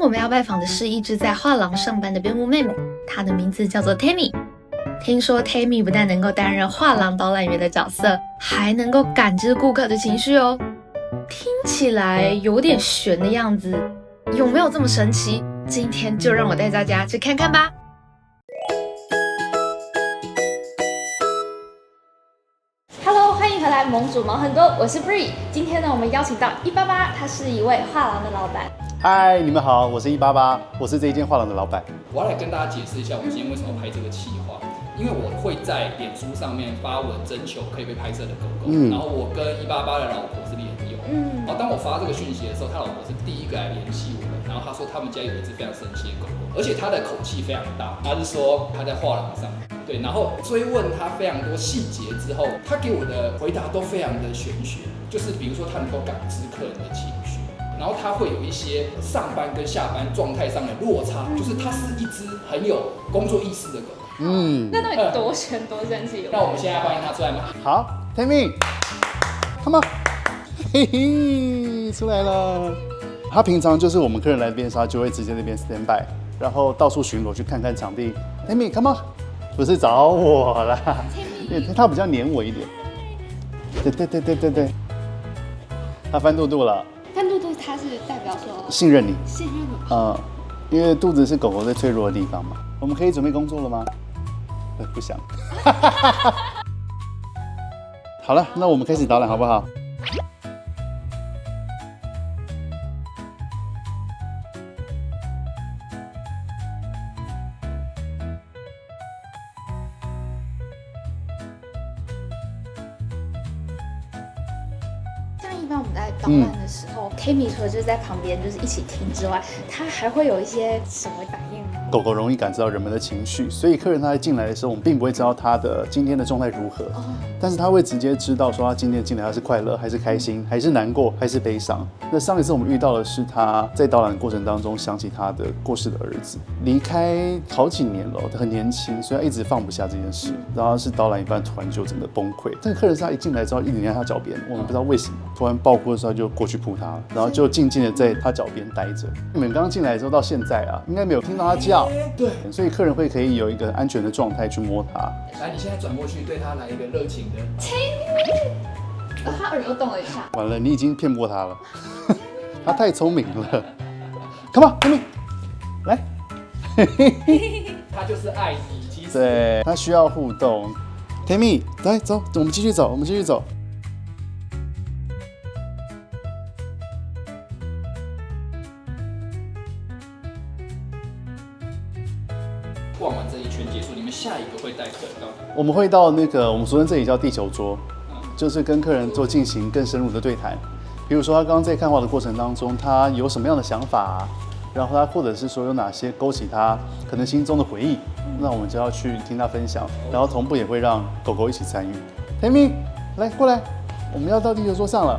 我们要拜访的是一只在画廊上班的边牧妹妹，她的名字叫做 Tammy。听说 Tammy 不但能够担任画廊导览员的角色，还能够感知顾客的情绪哦。听起来有点悬的样子，有没有这么神奇？今天就让我带大家去看看吧。Hello， 欢迎回来盟主忙很多，我是 Bree。今天呢，我们邀请到188，他是一位画廊的老板。嗨，你们好，我是188，我是这一间画廊的老板。我要来跟大家解释一下，我们今天为什么拍这个企划。因为我会在脸书上面发文征求可以被拍摄的狗狗，然后我跟188的老婆是连友，然后当我发这个讯息的时候，他老婆是第一个来联系我的，然后他说他们家有一只非常神奇的狗狗，而且他的口气非常大，他是说他在画廊上，对，然后追问他非常多细节之后，他给我的回答都非常的玄学，就是比如说他能够感知客人的情绪。然后他会有一些上班跟下班状态上的落差，就是它是一只很有工作意识的狗。那到底多悬多神奇？那我们现在欢迎他出来吗？好 ，Tammy，come on， 嘿嘿，出来了。他平常就是我们客人来这边的时候，就会直接那边 stand by， 然后到处巡逻去看看场地。Tammy，come on， 不是找我啦，因为他比较黏我一点。对，他翻肚肚了。翻肚肚，它是代表说信任你。信任你。因为肚子是狗狗最脆弱的地方嘛。我们可以准备工作了吗？不想。好了，那我们开始导览好不好？一般我们在导览的时候，Tammy 除了就是在旁边就是一起听之外，他还会有一些什么反应吗？狗狗容易感知到人们的情绪，所以客人他在进来的时候，我们并不会知道他的今天的状态如何，但是他会直接知道说他今天进来他是快乐还是开心，还是难过还是悲伤。那上一次我们遇到的是他在导览的过程当中想起他的过世的儿子，离开好几年了，很年轻，所以他一直放不下这件事。然后是导览一半突然就整个崩溃。这个客人是他一进来之后一直黏他脚边，我们不知道为什么，突然爆哭的时候就过去扑他，然后就静静的在他脚边待着。你们刚进来的时候到现在啊，应该没有听到他叫，对，所以客人会可以有一个安全的状态去摸他。来，你现在转过去对他来一个热情的。他耳朵动了一下。完了，你已经骗过他了，他太聪明了。Come on， Tammy， 来。他就是爱你，其实。对，他需要互动。Tammy， 来走，我们继续走。逛完这一圈结束，你们下一个会带客人到哪？我们会到那个我们俗称这里叫地球桌，就是跟客人做进行更深入的对谈。比如说他刚刚在看画的过程当中，他有什么样的想法，然后他或者是说有哪些勾起他可能心中的回忆，那我们就要去听他分享，然后同步也会让狗狗一起参与。Tammy， 来过来，我们要到地球桌上了。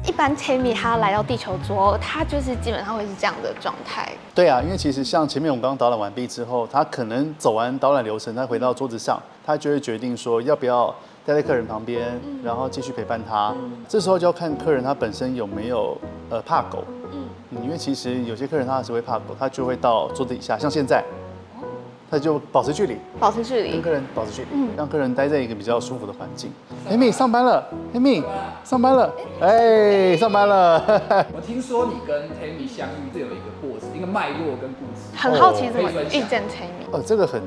一般 Tammy 他来到地球桌，他就是基本上会是这样的状态。对啊，因为其实像前面我们刚刚导览完毕之后，他可能走完导览流程，他回到桌子上，他就会决定说要不要待在客人旁边，然后继续陪伴他。这时候就要看客人他本身有没有怕狗。因为其实有些客人他还是会怕狗，他就会到桌子底下，像现在。他就保持距离，跟客人保持距离，让客人待在一个比较舒服的环境。Tammy 上班了 ，Tammy 上班了，哎，上班了。我听说你跟 Tammy 相遇，这有一个过程，一个脉络跟故事。很好奇怎么遇见 Tammy。这个很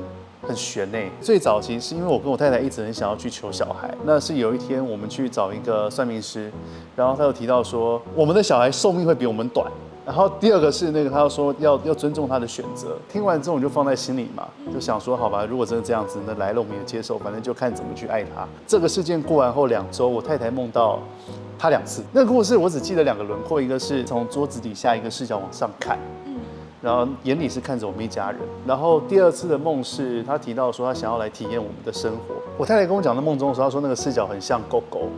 悬欸。最早其实是因为我跟我太太一直很想要去求小孩，那是有一天我们去找一个算命师，然后他有提到说我们的小孩寿命会比我们短。然后第二个是他要说要尊重他的选择，听完之后我就放在心里嘛，就想说好吧，如果真的这样子，那来了我们也接受，反正就看怎么去爱他。这个事件过完后2周，我太太梦到他2次，那个故事我只记得2个轮廓，一个是从桌子底下一个视角往上看，然后眼里是看着我们一家人。然后第2次的梦是他提到说他想要来体验我们的生活。我太太跟我讲在梦中的时候，她说那个视角很像狗狗，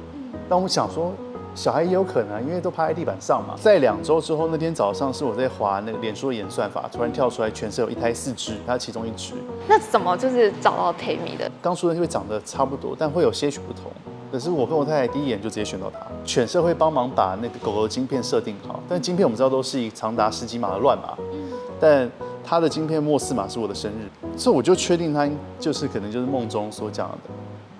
但我想说。小孩也有可能，因为都趴在地板上嘛。在2周之后，那天早上是我在滑那个脸书的演算法，突然跳出来全身有1胎4只，它其中1只。那怎么就是找到 Tammy 的？刚出生会长得差不多，但会有些许不同。可是我跟我太太第一眼就直接选到它。犬舍会帮忙把那个狗狗的晶片设定好，但晶片我们知道都是以长达10几码的乱码，但它的晶片末4码是我的生日，所以我就确定它就是可能就是梦中所讲的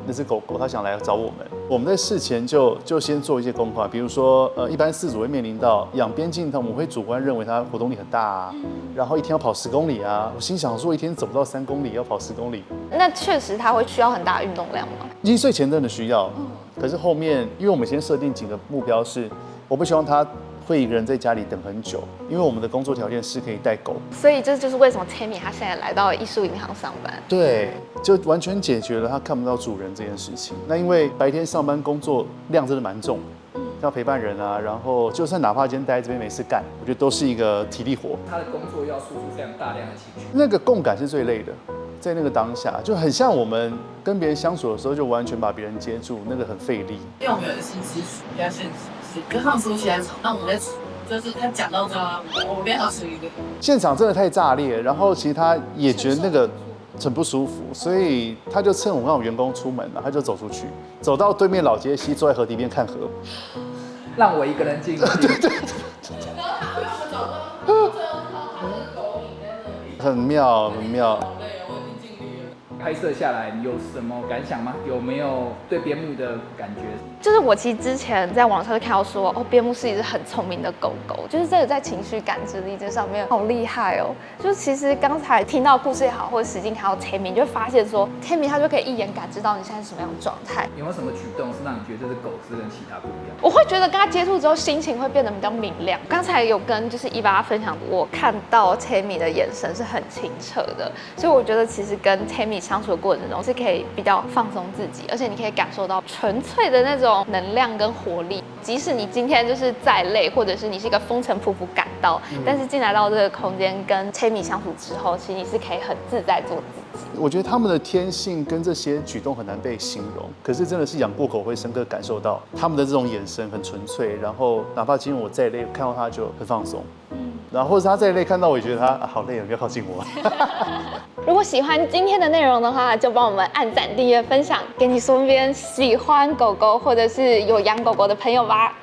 那只狗狗，它想来找我们。我们在事前就先做一些功课，比如说一般饲主会面临到养边境，我们会主观认为它活动力很大啊，然后一天要跑10公里啊，我心想说一天走不到3公里，要跑10公里。那确实它会需要很大的运动量吗1岁前真的需要，可是后面因为我们先设定几个目标是，我不希望它会一个人在家里等很久，因为我们的工作条件是可以带狗，所以这就是为什么 Tammy 她现在来到艺术银行上班。对，就完全解决了他看不到主人这件事情。那因为白天上班工作量真的蛮重，要陪伴人啊，然后就算哪怕今天待在这边没事干，我觉得都是一个体力活。他的工作要输出非常大量的情绪，那个共感是最累的，在那个当下就很像我们跟别人相处的时候，就完全把别人接住，那个很费力。因为我们有一次是比较现实，跟他们说起来吵，那我们在就是他讲到这，我变好处理的。现场真的太炸裂，然后其实他也觉得那个很不舒服，所以他就趁我让我员工出门了，他就走出去，走到对面老街西，坐在河堤边看河。让我一个人静一静。很妙，很妙。拍摄下来，你有什么感想吗？有没有对边牧的感觉？就是我其实之前在网上看到说，边牧是一只很聪明的狗狗，就是这个在情绪感知力这上面好厉害哦。就是其实刚才听到故事也好，或者实际看到 Tammy， 你就会发现说 Tammy 它就可以一眼感知到你现在是什么样的状态。有没有什么举动是让你觉得这只狗是跟其他不一样？我会觉得跟它接触之后，心情会变得比较明亮。刚才有跟就是188分享，我看到 Tammy 的眼神是很清澈的，所以我觉得其实跟 Tammy 相处的过程中是可以比较放松自己，而且你可以感受到纯粹的那种能量跟活力。即使你今天就是再累，或者是你是一个风尘仆仆赶到，但是进来到这个空间跟 Tammy 相处之后，其实你是可以很自在做自己。我觉得他们的天性跟这些举动很难被形容，可是真的是养过狗会深刻感受到他们的这种眼神很纯粹，然后哪怕今天我再累，看到他就很放松。然后或者他再累，看到我也觉得他好累了，不要靠近我。如果喜欢今天的内容的话，就帮我们按赞、订阅、分享给你身边喜欢狗狗或者是有养狗狗的朋友吧。